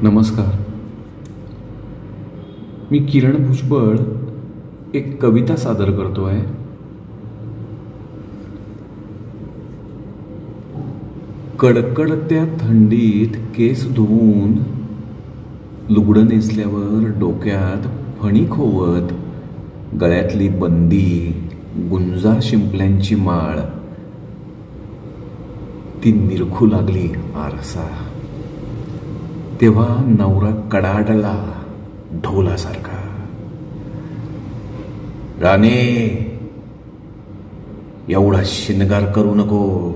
नमस्कार. मी किरण भुजबळ एक कविता सादर करतोय. कडकडत्या थंडीत केस धुवून लुगडं नेसल्यावर डोक्यात फणी खोवत गळ्यातली बंदी गुंजा शिंपल्यांची माळ ती निरखू लागली आरसा. तेव्हा नवरा कडाडला ढोलासारखा, राणे एवढा शिनगार करू नको.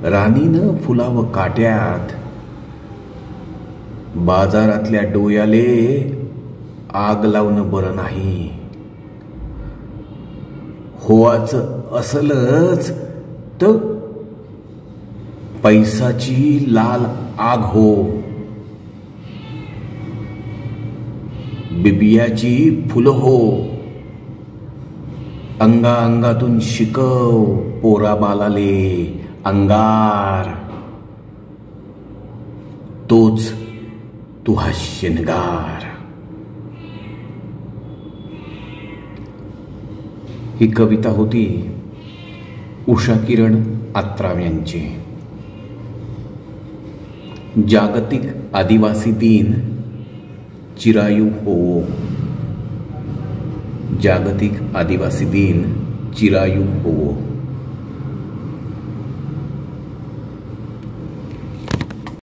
राणीनं फुलावं काट्यात, बाजारातल्या डोयाले आग लावणं बरं नाही. होवाचं असलच तर पैसाची लाल आग हो. बिबियाची फुलं हो. अंगा अंगातून शिकव पोरा बालाले अंगार. तोच तू हा शिनगार. ही कविता होती उषा किरण आत्राम यांची. जागतिक आदिवासी दिन चिरायू होवो. जागतिक आदिवासी दिन चिरायू होवो.